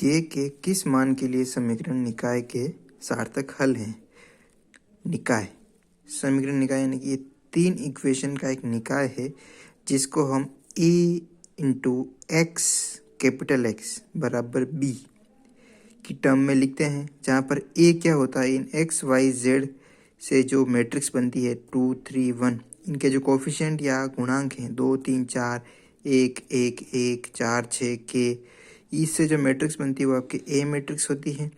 के किस मान के लिए समीकरण निकाय के सार्थक हल हैं। निकाय समीकरण निकाय यानी कि ये तीन इक्वेशन का एक निकाय है जिसको हम ए इंटू एक्स कैपिटल एक्स बराबर बी की टर्म में लिखते हैं, जहाँ पर ए क्या होता है, इन एक्स वाई जेड से जो मैट्रिक्स बनती है 2 3 1, इनके जो कोफिशिएंट या गुणांक हैं 2 3 4 1 1 1 4 6 के, इससे जो मैट्रिक्स बनती है वो आपकी ए मैट्रिक्स होती है।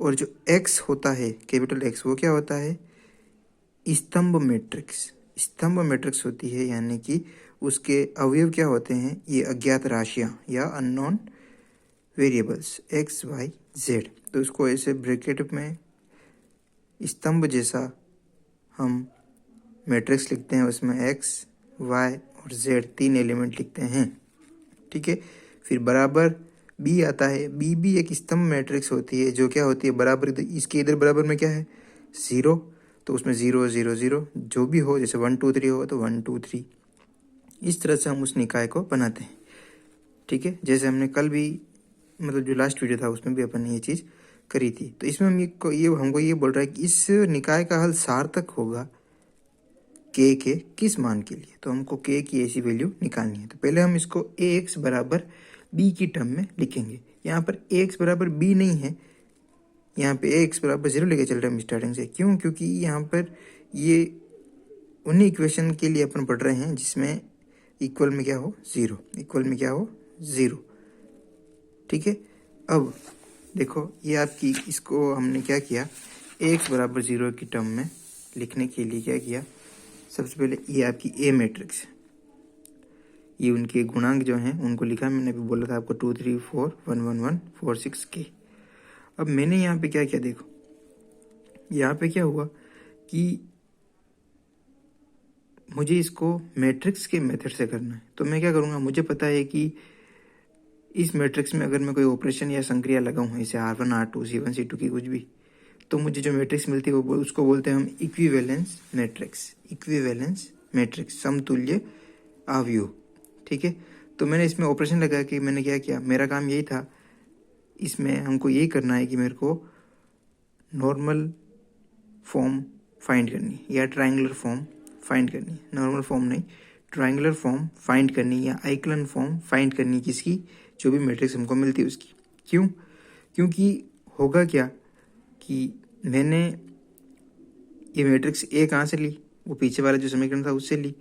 और जो एक्स होता है कैपिटल एक्स वो क्या होता है, स्तंभ मैट्रिक्स होती है, यानी कि उसके अवयव क्या होते हैं, ये अज्ञात राशियाँ या unknown variables X Y Z. तो उसको ऐसे ब्रैकेट में स्तंभ जैसा हम मैट्रिक्स लिखते हैं, उसमें एक्स वाई और जेड तीन एलिमेंट लिखते हैं, ठीक है। फिर बराबर बी आता है, बी भी एक स्तंभ मैट्रिक्स होती है जो क्या होती है बराबर, इसके इधर बराबर में क्या है 0, तो उसमें 0 0 0 जो भी हो, जैसे 1 2 3 हो तो 1 2 3, इस तरह से हम उस निकाय को बनाते हैं, ठीक है। जैसे हमने कल भी मतलब जो लास्ट वीडियो था उसमें भी अपन ने ये चीज़ करी थी। तो इसमें हम हमको ये बोल रहा है कि इस निकाय का हल सार्थक होगा के किस मान के लिए। तो हमको के की ऐसी वैल्यू निकालनी है। तो पहले हम इसको ए एक्स बराबर बी की टर्म में लिखेंगे। यहाँ पर ए एक्स बराबर बी नहीं है, यहाँ पे ए एक्स बराबर 0 लेके चल रहे हैं हम स्टार्टिंग से। क्यों? क्योंकि यहाँ पर ये उन्हीं इक्वेशन के लिए अपन पढ़ रहे हैं जिसमें इक्वल में क्या हो 0, ठीक है। अब देखो ये आपकी, इसको हमने क्या किया, ए एक्स बराबर 0 की टर्म में लिखने के लिए क्या किया, सबसे पहले ये आपकी ए मैट्रिक्स, ये उनके गुणांक जो हैं उनको लिखा। मैंने अभी बोला था आपको 2 3 4 1 1 1 4 6 के। अब मैंने यहाँ पे क्या किया, देखो यहाँ पे क्या हुआ कि मुझे इसको मैट्रिक्स के मेथड से करना है। तो मैं क्या करूँगा, मुझे पता है कि इस मैट्रिक्स में अगर मैं कोई ऑपरेशन या संक्रिया लगाऊँ, जैसे R1 R2 C1 C2 की कुछ भी, तो मुझे जो मैट्रिक्स मिलती है वो उसको बोलते हैं हम इक्विवेलेंस मैट्रिक्स, समतुल्य अवयव, ठीक है। तो मैंने इसमें ऑपरेशन लगा के मैंने क्या किया, मेरा काम यही था, इसमें हमको यही करना है कि मेरे को नॉर्मल फॉर्म फाइंड करनी है या ट्रायंगुलर फॉर्म फाइंड करनी है। नॉर्मल फॉर्म नहीं, ट्रायंगुलर फॉर्म फाइंड करनी या आइक्लन फॉर्म फाइंड करनी, किसकी, जो भी मैट्रिक्स हमको मिलती है उसकी। क्यों? क्योंकि होगा क्या कि मैंने ये मैट्रिक्स ए कहाँ से ली, वो पीछे वाला जो समीकरण था उससे ली।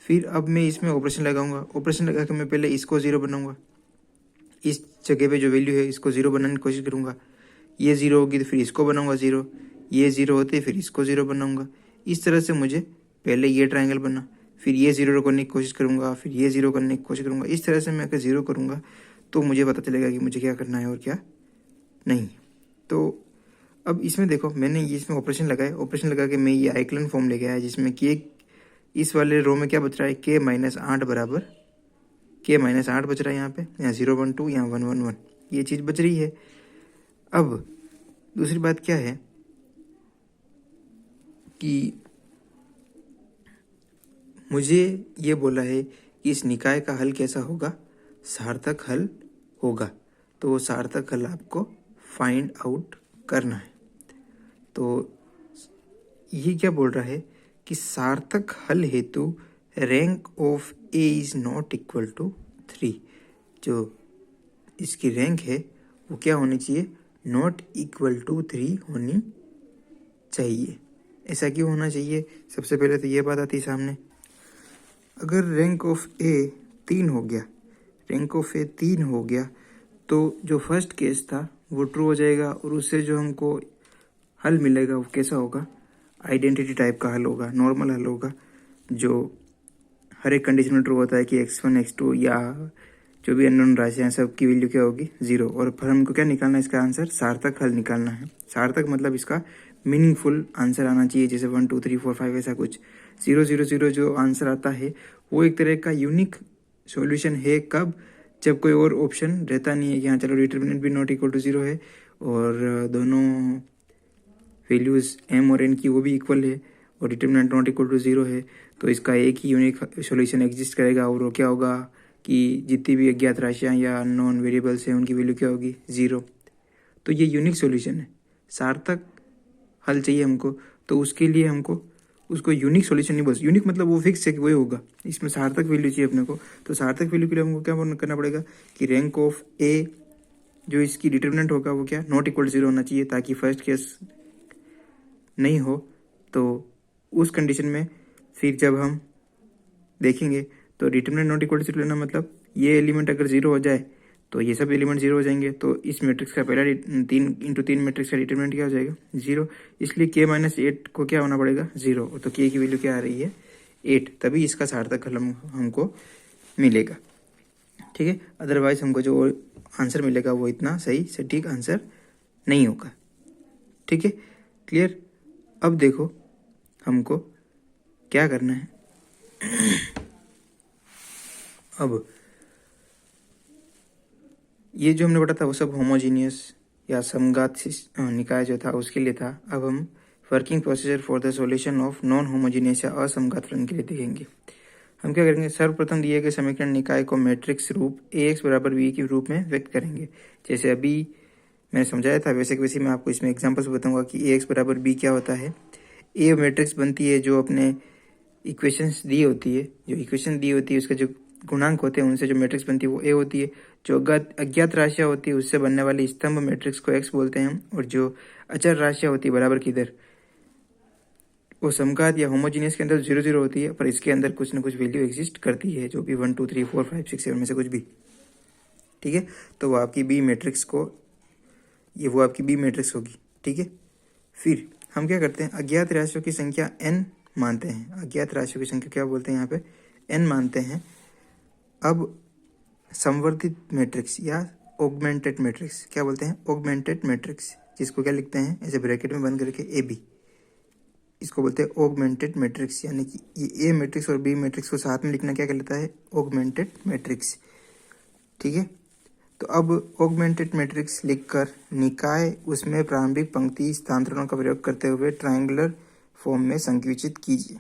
फिर अब मैं इसमें ऑपरेशन लगाऊंगा, ऑपरेशन लगा के मैं पहले इसको 0 बनाऊंगा, इस जगह पे जो वैल्यू है इसको 0 बनाने की कोशिश करूंगा। ये 0 होगी तो फिर इसको बनाऊंगा 0, ये 0 होते फिर इसको 0 बनाऊंगा। इस तरह से मुझे पहले ये ट्रायंगल बना, फिर ये 0 करने की कोशिश करूंगा, फिर ये 0 करने की कोशिश करूंगा। इस तरह से मैं अगर 0 करूंगा तो मुझे पता चलेगा कि मुझे क्या करना है और क्या नहीं। तो अब इसमें देखो मैंने ये इसमें ऑपरेशन लगाया, ऑपरेशन लगा के मैं ये आइक्लन फॉर्म लेके आया, जिसमें कि इस वाले रो में क्या बच रहा है, k - 8 बराबर k - 8 बच रहा है यहाँ पे, यहाँ 0 1 2 यहाँ 1 1 1, ये चीज़ बच रही है। अब दूसरी बात क्या है कि मुझे ये बोला है कि इस निकाय का हल कैसा होगा, सार्थक हल होगा। तो वो सार्थक हल आपको फाइंड आउट करना है। तो ये क्या बोल रहा है कि सार्थक हल हेतु rank of A is not equal to 3। जो इसकी रैंक है वो क्या होनी चाहिए, नॉट इक्वल टू 3 होनी चाहिए। ऐसा क्यों होना चाहिए, सबसे पहले तो ये बात आती है सामने, अगर रैंक ऑफ ए 3 हो गया तो जो फर्स्ट केस था वो ट्रू हो जाएगा, और उससे जो हमको हल मिलेगा वो कैसा होगा, आइडेंटिटी टाइप का हल होगा, नॉर्मल हल होगा, जो हर एक कंडीशन में ट्रू होता है कि x1 x2 या जो भी अननोन राशियाँ हैं सबकी वैल्यू क्या होगी 0। और फिर हमको क्या निकालना है, इसका आंसर सार्थक हल निकालना है। सार्थक मतलब इसका मीनिंगफुल आंसर आना चाहिए, जैसे 1 2 3 4 5 ऐसा कुछ। 0 0 0 जो आंसर आता है वो एक तरह का यूनिक सॉल्यूशन है। कब? जब कोई और ऑप्शन रहता नहीं है कि हाँ चलो डिटर्मिनेंट भी नॉट इक्वल टू 0 है और दोनों वैल्यूज़ m और n की वो भी इक्वल है और डिटर्मिनेंट नॉट इक्वल टू 0 है, तो इसका एक ही यूनिक सॉल्यूशन एग्जिस्ट करेगा, और वो क्या होगा कि जितनी भी अज्ञात राशियाँ या नॉन वेरिएबल्स हैं उनकी वैल्यू क्या होगी, 0। तो ये यूनिक सॉल्यूशन है। सार्थक हल चाहिए हमको, तो उसके लिए हमको उसको यूनिक सॉल्यूशन नहीं बोल, यूनिक मतलब वो फिक्स है कि वही होगा। इसमें सार्थक वैल्यू चाहिए अपने को, तो सार्थक वैल्यू के लिए हमको क्या करना पड़ेगा कि रैंक ऑफ ए जो इसकी डिटर्मिनेंट होगा वो क्या, नॉट इक्वल 0 होना चाहिए, ताकि फर्स्ट केस नहीं हो। तो उस कंडीशन में फिर जब हम देखेंगे तो डिटर्मिनेंट नॉट इक्वल 0 लेना मतलब ये एलिमेंट अगर 0 हो जाए तो ये सब एलिमेंट 0 हो जाएंगे। तो इस मैट्रिक्स का पहला 3x3 मैट्रिक्स का डिटर्मिनेंट क्या हो जाएगा, 0। इसलिए k-8 को क्या होना पड़ेगा, 0। तो k की वैल्यू क्या आ रही है, 8, तभी इसका सार्थक हल हमको मिलेगा। ठीक है, अदरवाइज हमको जो आंसर मिलेगा वो इतना सही सटीक आंसर नहीं होगा। ठीक है, क्लियर। अब देखो हमको क्या करना है। अब ये जो हमने पढ़ा था वो सब होमोजीनियस या समघात निकाय जो था उसके लिए था। अब हम working procedure for the solution of non homogeneous या असमघात फलन के लिए देखेंगे। हम क्या करेंगे, सर्वप्रथम दिए गए समीकरण निकाय को मैट्रिक्स रूप Ax बराबर b के रूप में व्यक्त करेंगे। जैसे अभी मैंने समझाया था वैसे कि वैसे मैं आपको इसमें एग्जांपल्स बताऊंगा कि Ax बराबर b क्या होता है। ए मैट्रिक्स बनती है जो अपने इक्वेशंस दी होती है, जो इक्वेशन दी होती है उसका जो गुणांक होते हैं उनसे जो मैट्रिक्स बनती है वो ए होती है। जो अज्ञात राशियाँ होती है उससे बनने वाली स्तंभ मैट्रिक्स को एक्स बोलते हैं। और जो अचर राशियाँ होती है बराबर की इधर वो समघात या होमोजीनियस के अंदर 0 0 होती है, पर इसके अंदर कुछ ना कुछ वैल्यू एग्जिस्ट करती है, जो भी 1 2 3 4 5 6 7 में से कुछ भी। ठीक है, तो वो आपकी बी मैट्रिक्स होगी। ठीक है, फिर हम क्या करते हैं, अज्ञात राशियों की संख्या n मानते हैं। अज्ञात राशियों की संख्या क्या बोलते हैं, यहाँ पे n मानते हैं। अब संवर्धित मैट्रिक्स या ऑगमेंटेड मैट्रिक्स क्या बोलते हैं, ऑगमेंटेड मैट्रिक्स, जिसको क्या लिखते हैं ऐसे ब्रैकेट में बंद करके AB, इसको बोलते हैं ऑगमेंटेड मैट्रिक्स। यानी कि ये ए मैट्रिक्स और बी मैट्रिक्स को साथ में लिखना क्या कहलाता है, ऑगमेंटेड मैट्रिक्स। ठीक है, तो अब ऑगमेंटेड मैट्रिक्स लिखकर निकाय उसमें प्रारंभिक पंक्ति स्थानांतरणों का प्रयोग करते हुए ट्रायंगुलर फॉर्म में संकुचित कीजिए।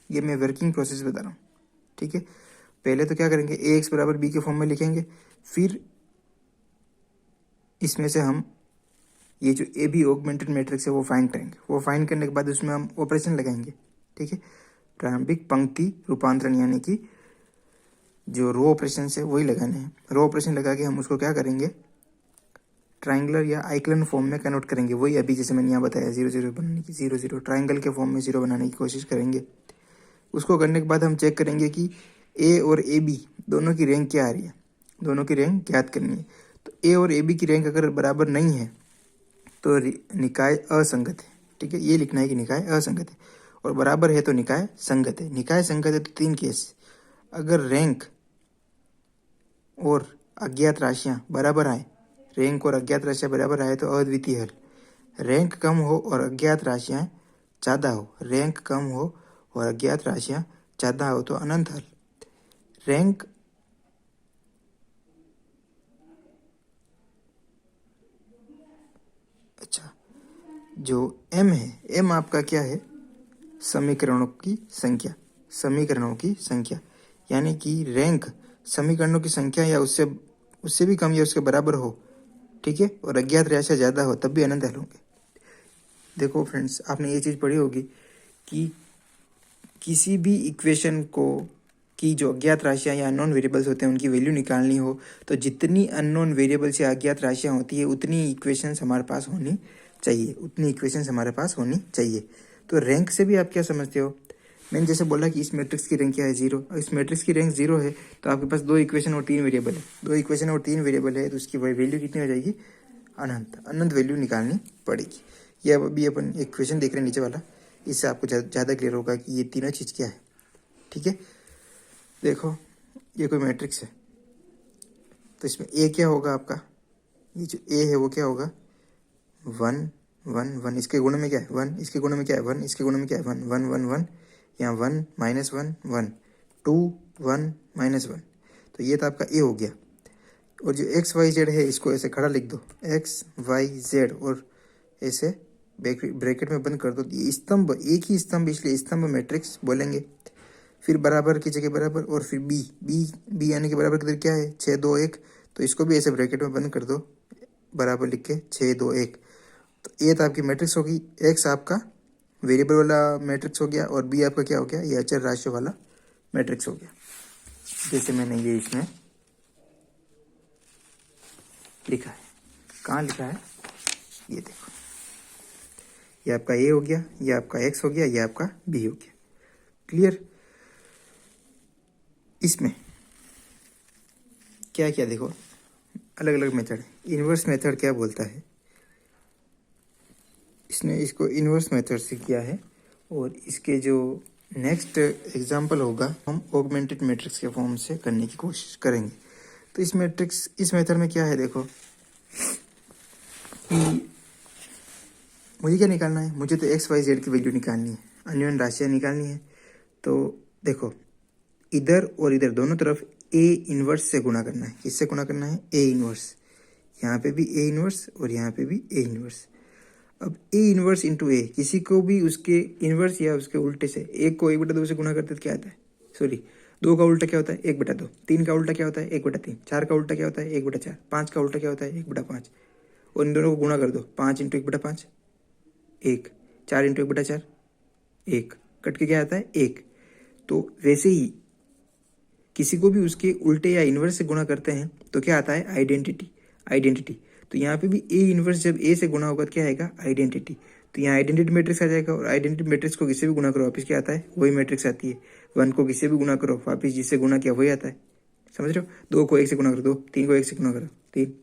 ये मैं वर्किंग प्रोसेस बता रहा हूँ। ठीक है, पहले तो क्या करेंगे, Ax बराबर b के फॉर्म में लिखेंगे, फिर इसमें से हम ये जो ए बी ऑगमेंटेड मैट्रिक्स है वो फाइंड करेंगे। वो फाइंड करने के बाद उसमें हम ऑपरेशन लगाएंगे। ठीक है, प्रारंभिक पंक्ति रूपांतरण यानी कि जो रो ऑपरेशन है वही लगाने हैं। रो ऑपरेशन लगा के हम उसको क्या करेंगे, ट्राइंगुलर या आइक्लन फॉर्म में कन्वर्ट करेंगे। वही अभी जैसे मैंने यहाँ बताया 0 0 बनाने की, 0 0 ट्राइंगल के फॉर्म में 0 बनाने की कोशिश करेंगे। उसको करने के बाद हम चेक करेंगे कि ए और ए बी दोनों की रैंक क्या आ रही है, दोनों की रैंक ज्ञात करनी है। तो ए और ए बी की रैंक अगर बराबर नहीं है तो निकाय असंगत है। ठीक है, ये लिखना है कि निकाय असंगत है, और बराबर है तो निकाय संगत है। निकाय संगत है तो 3 केस, अगर रैंक और अज्ञात राशियां बराबर आए, रैंक और अज्ञात राशियां बराबर आए तो अद्वितीय हल। रैंक कम हो और अज्ञात राशियां ज़्यादा हो, रैंक कम हो और अज्ञात राशियां ज़्यादा हो तो अनंत हल। रैंक अच्छा, जो m है, m आपका क्या है, समीकरणों की संख्या, समीकरणों की संख्या, यानी कि रैंक समीकरणों की संख्या या उससे भी कम या उसके बराबर हो। ठीक है, और अज्ञात राशियां ज़्यादा हो तब भी अनंत हल होंगे। देखो फ्रेंड्स, आपने ये चीज़ पढ़ी होगी कि किसी भी इक्वेशन को की जो अज्ञात राशियां या अननोन वेरिएबल्स होते हैं उनकी वैल्यू निकालनी हो तो जितनी अननोन वेरिएबल्स या अज्ञात राशियां होती है उतनी इक्वेशंस हमारे पास होनी चाहिए, उतनी इक्वेशंस हमारे पास होनी चाहिए। तो रैंक से भी आप क्या समझते हो, मैंने जैसे बोला कि इस मैट्रिक्स की रैंक क्या है, 0। इस मैट्रिक्स की रैंक 0 है तो आपके पास 2 इक्वेशन और 3 वेरिएबल है, 2 इक्वेशन और 3 वेरिएबल है तो उसकी वैल्यू कितनी हो जाएगी, अनंत, अनंत वैल्यू निकालनी पड़ेगी। ये अभी अपन इक्वेशन देख रहे हैं नीचे वाला, इससे आपको ज़्यादा क्लियर होगा कि ये तीनों चीज़ क्या है। ठीक है, देखो ये कोई मैट्रिक्स है तो इसमें ए क्या होगा आपका, ये जो ए है वो क्या होगा, 1 1 1, इसके गुण में क्या है 1, इसके गुण में क्या है 1, इसके गुण में क्या है 1 1 1 1, यहाँ 1 -1 1 2 1 -1, तो ये तो आपका ए हो गया। और जो एक्स वाई जेड है इसको ऐसे खड़ा लिख दो, एक्स वाई जेड, और ऐसे ब्रैकेट में बंद कर दो। ये स्तंभ, एक ही स्तंभ, इसलिए स्तंभ मैट्रिक्स बोलेंगे। फिर बराबर की जगह बराबर, और फिर बी बी बी आने के बराबर किधर क्या है 6 2 1, तो इसको भी ऐसे ब्रैकेट में बंद कर दो, बराबर लिख के 6 2 1। तो ये तो आपकी मैट्रिक्स होगी, एक्स आपका वेरिएबल वाला मैट्रिक्स हो गया, और बी आपका क्या हो गया, ये अचर राशि वाला मैट्रिक्स हो गया। जैसे मैंने ये इसमें लिखा है, कहाँ लिखा है, ये देखो, ये आपका ए हो गया, ये आपका एक्स हो गया, ये आपका बी हो गया। क्लियर। इसमें क्या क्या देखो, अलग अलग मेथड है। इन्वर्स मेथड क्या बोलता है, इसने इसको इन्वर्स मेथड से किया है, और इसके जो नेक्स्ट एग्जाम्पल होगा हम ऑगमेंटेड मैट्रिक्स के फॉर्म से करने की कोशिश करेंगे। तो इस मेथड में क्या है देखो, कि मुझे क्या निकालना है, मुझे तो एक्स वाई जेड की वैल्यू निकालनी है, अननोन राशियाँ निकालनी है। तो देखो, इधर और इधर दोनों तरफ ए इन्वर्स से गुणा करना है। किससे गुणा करना है, ए इन्वर्स। यहाँ पे भी ए इन्वर्स और यहाँ पे भी ए इन्वर्स। अब ए इन्वर्स इंटू ए, किसी को भी उसके इन्वर्स या उसके उल्टे से, एक को 1/2 से गुणा करते तो क्या आता है, सॉरी 2 का उल्टा क्या होता है 1/2, 3 का उल्टा क्या होता है 1/3, 4 का उल्टा क्या होता है 1/4, 5 का उल्टा क्या होता है 1/5, और इन दोनों को गुणा कर दो, 5 इंटू 1/5 1, 4 इंटू 1/4 1, कट के क्या आता है 1। तो वैसे ही किसी को भी उसके उल्टे या इन्वर्स से गुणा करते हैं तो क्या आता है, आइडेंटिटी। तो यहाँ पे भी ए इन्वर्स जब ए से गुणा होगा क्या आएगा, आइडेंटिटी। तो यहाँ आइडेंटिटी मैट्रिक्स आ जाएगा, और आइडेंटिटी मैट्रिक्स को किससे भी गुणा करो वापिस क्या आता है, वही मैट्रिक्स आती है। 1 को किससे भी गुणा करो वापिस जिससे गुणा किया वही आता है, समझ रहे हो। 2 को 1 से गुणा करो 2, 3 को 1 से गुणा करो 3।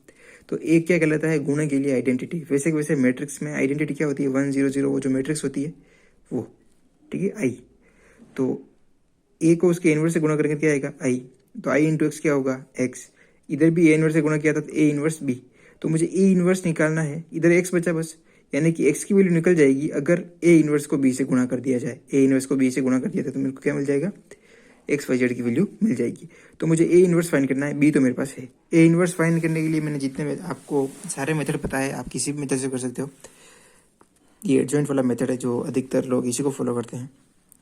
तो एक क्या कहलाता है, गुणे के लिए आइडेंटिटी। वैसे मैट्रिक्स में आइडेंटिटी क्या होती है, 1 0 0, वो जो मैट्रिक्स होती है वो, ठीक है, आई। तो ए को उसके इन्वर्स से गुणा करेंगे क्या आएगा, आई। तो आई इंटू एक्स क्या होगा, एक्स। इधर भी ए इन्वर्स से गुणा किया था तो ए इन्वर्स बी। तो मुझे ए इन्वर्स निकालना है, इधर एक्स बचा बस, यानी कि एक्स की वैल्यू निकल जाएगी अगर ए इन्वर्स को बी से गुणा कर दिया जाए। ए इन्वर्स को बी से गुणा कर दिया था तो मेरे को क्या मिल जाएगा, एक्स वाई जेड की वैल्यू मिल जाएगी। तो मुझे ए इन्वर्स फाइंड करना है, बी तो मेरे पास है। ए इन्वर्स फाइंड करने के लिए मैंने जितने आपको सारे मेथड पता है, आप किसी भी मेथड से कर सकते हो। ये एडजॉइंट वाला मेथड है जो अधिकतर लोग इसी को फॉलो करते हैं।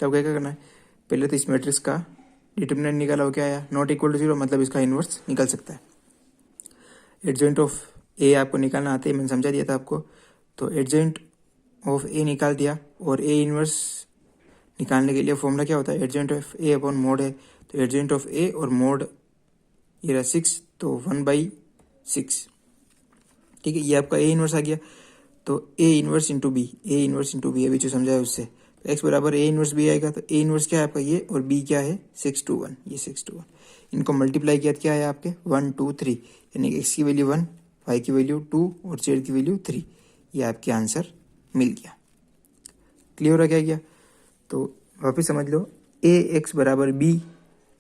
तब क्या करना है, पहले तो इस मैट्रिक्स का डिटर्मिनेंट निकाला हो, क्या आया, नॉट इक्वल टू 0, मतलब इसका इन्वर्स निकल सकता है। एडजॉइंट ऑफ ए आपको निकालना आते ही मैंने समझा दिया था आपको। तो एडजॉइंट ऑफ ए निकाल दिया, और ए इन्वर्स निकालने के लिए फॉर्मूला क्या होता है, adjoint of A upon mode है। तो एडजॉइंट ऑफ ए और मोड ये रहा 6, तो 1/6, ठीक है। ये आपका ए इन्वर्स आ गया। तो ए इन्वर्स इंटू बी अभी जो समझाया उससे, तो एक्स बराबर ए इन्वर्स बी आएगा। तो ए इन्वर्स क्या है आपका ये, और बी क्या है 6 to 1, ये 6 to 1। इनको मल्टीप्लाई किया क्या है आपके 1 2 3, यानी एक्स की वैल्यू 1, वाई की वैल्यू 2 और जेड की वैल्यू 3। ये आपके आंसर मिल गया। क्लियर हो गया। तो वापस समझ लो, ए एक्स बराबर बी,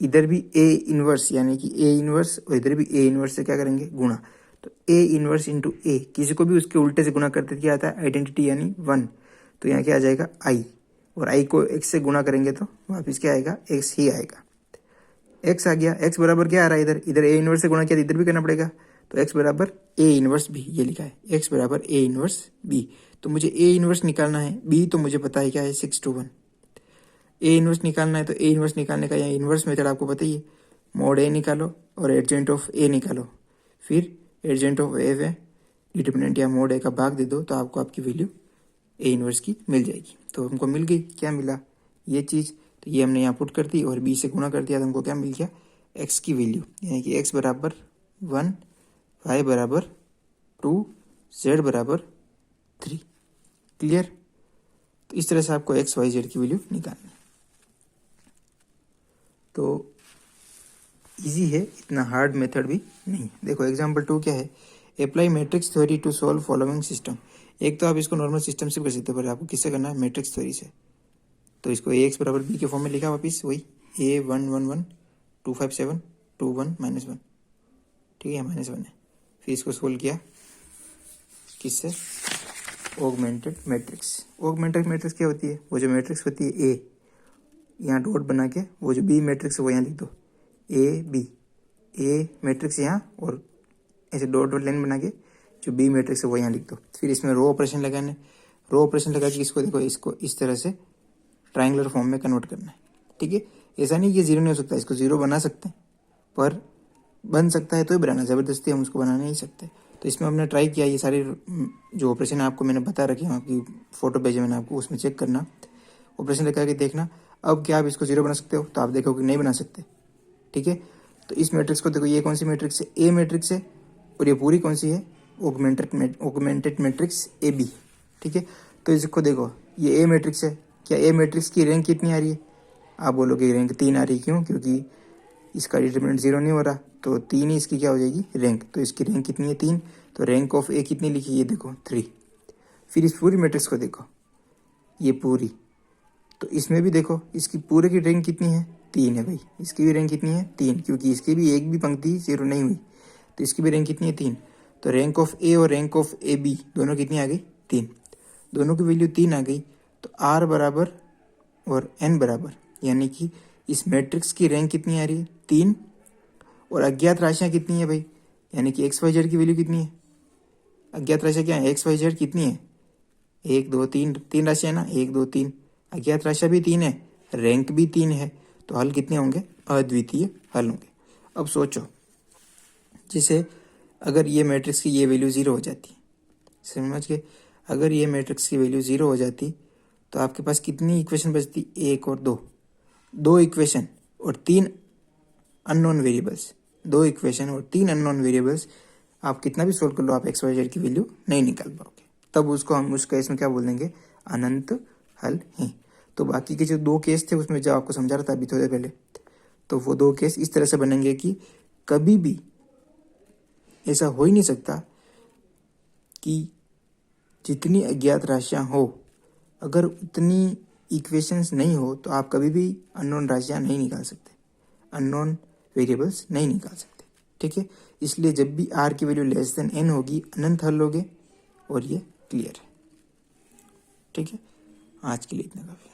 इधर भी ए इन्वर्स यानी कि ए इन्वर्स, और इधर भी ए इन्वर्स से क्या करेंगे, गुणा। तो ए इन्वर्स इंटू ए, किसी को भी उसके उल्टे से गुणा करते क्या आता है, आइडेंटिटी यानी 1। तो यहाँ क्या आ जाएगा आई, और आई को एक्स से गुणा करेंगे तो वापस क्या आएगा, एक्स ही आएगा। एक्स आ गया, एक्स बराबर क्या आ रहा है, इधर ए इन्वर्स से गुणा किया, इधर भी करना पड़ेगा। तो एक्स बराबर ए इन्वर्स बी, ये लिखा है एक्स बराबर ए इन्वर्स बी। तो मुझे ए इन्वर्स निकालना है, बी तो मुझे पता है क्या है 6 to 1। ए इन्वर्स निकालना है, तो ए इन्वर्स निकालने का यहाँ इन्वर्स मेथड आपको पता ही है, मोड ए निकालो और एडजॉइंट ऑफ ए निकालो, फिर एडजॉइंट ऑफ ए है, डिटर्मिनेंट या मोड ए का भाग दे दो, तो आपको आपकी वैल्यू ए इन्वर्स की मिल जाएगी। तो हमको मिल गई, क्या मिला, ये चीज़। तो ये हमने यहाँ पुट कर दी और बी से गुणा कर दिया, तो हमको क्या मिल गया, एक्स की वैल्यू, यानी कि एक्स बराबर 1, वाई बराबर 2, जेड बराबर 3। क्लियर। तो इस तरह से आपको एक्स वाई जेड की वैल्यू निकालनी है। तो इजी है, इतना हार्ड मेथड भी नहीं। देखो एग्जाम्पल 2 क्या है, apply matrix theory to solve following system. एक तो आप इसको नॉर्मल सिस्टम से कर सकते हो, पर आपको किससे करना है, मैट्रिक्स थ्योरी से। तो इसको ए एक्स बराबर बी के फॉर्म में लिखा वापिस वही, ए 1 1 1 2 5 7 2 1 -1, ठीक है, -1 है। फिर इसको सोल्व किया किससे, ऑगमेंटेड मैट्रिक्स। ऑगमेंटेड मैट्रिक्स क्या होती है, वो जो मैट्रिक्स होती है ए, यहाँ डॉट बना के वो जो बी मैट्रिक्स है वो यहाँ लिख दो, ए बी, ए मैट्रिक्स यहाँ, और ऐसे डॉट डॉट लाइन बना के जो बी मैट्रिक्स है वो यहाँ लिख दो। फिर इसमें रो ऑपरेशन लगाने, रो ऑपरेशन लगा के इसको देखो, इसको इस तरह से ट्राइंगुलर फॉर्म में कन्वर्ट करना है, ठीक है। ऐसा नहीं कि जीरो नहीं हो सकता, इसको जीरो बना सकते हैं, पर बन सकता है तो ही बनाना, ज़बरदस्ती हम उसको बना नहीं सकते। तो इसमें हमने ट्राई किया, ये सारे जो ऑपरेशन आपको मैंने बता रखे हैं, आपकी फ़ोटो भेजे मैंने आपको, उसमें चेक करना, ऑपरेशन लगा के देखना। अब क्या आप इसको जीरो बना सकते हो? तो आप देखो कि नहीं बना सकते। ठीक है, तो इस मैट्रिक्स को देखो, ये कौन सी मैट्रिक्स है? ए मैट्रिक्स है, और ये पूरी कौन सी है? Augmented matrix A B. ठीक है, तो इसको देखो, ये ए मैट्रिक्स है। क्या ए मैट्रिक्स की रैंक कितनी आ रही है? आप बोलोगे रैंक 3 आ रही है, क्यों? क्योंकि इसका डिटरमिनेंट 0 नहीं हो रहा, तो 3 ही इसकी क्या हो जाएगी? रैंक। तो इसकी रैंक कितनी है? 3। तो रैंक ऑफ ए कितनी लिखी? ये देखो 3। फिर इस पूरी मैट्रिक्स को देखो, ये पूरी, तो इसमें भी देखो, इसकी पूरे की रैंक कितनी है? 3 है भाई। इसकी भी रैंक कितनी है? 3, क्योंकि इसकी भी एक भी पंक्ति 0 नहीं हुई, तो इसकी भी रैंक कितनी है? 3। तो रैंक ऑफ ए और रैंक ऑफ ए बी दोनों कितनी आ गई? 3। दोनों की वैल्यू 3 आ गई, तो आर बराबर और एन बराबर, यानी कि इस मैट्रिक्स की रैंक कितनी आ रही है? 3। और अज्ञात राशियाँ कितनी है भाई? यानी कि एक्स वाई जेड की वैल्यू कितनी है? अज्ञात राशियाँ क्या है? एक्स वाई जेड कितनी है? 1 2 3, 3 राशियाँ ना, 1 2 3। अज्ञात राशियाँ भी 3 है, रैंक भी 3 है, तो हल कितने होंगे? अद्वितीय हल होंगे। अब सोचो, जिसे अगर ये मैट्रिक्स की ये वैल्यू 0 हो जाती, समझ गए? अगर ये मैट्रिक्स की वैल्यू 0 हो जाती, तो आपके पास कितनी इक्वेशन बचती? 1 और 2, 2 इक्वेशन और 3 अननोन वेरिएबल्स। 2 इक्वेशन और 3 अननोन वेरिएबल्स, आप कितना भी सोल्व कर लो, आप एक्स वाई जेड की वैल्यू नहीं निकाल पाओगे। तब उसको हम उस केस में क्या बोल देंगे? अनंत हल है। तो बाकी के जो 2 केस थे, उसमें जो आपको समझा रहा था अभी थोड़े पहले, तो वो 2 केस इस तरह से बनेंगे कि कभी भी ऐसा हो ही नहीं सकता कि जितनी अज्ञात राशियाँ हो, अगर उतनी इक्वेशंस नहीं हो, तो आप कभी भी अननोन राशियाँ नहीं निकाल सकते, अननोन वेरिएबल्स नहीं निकाल सकते। ठीक है, इसलिए जब भी आर की वैल्यू लेस देन एन होगी, अनंत हल होगे, और ये क्लियर है। ठीक है, आज के लिए इतना काफ़ी।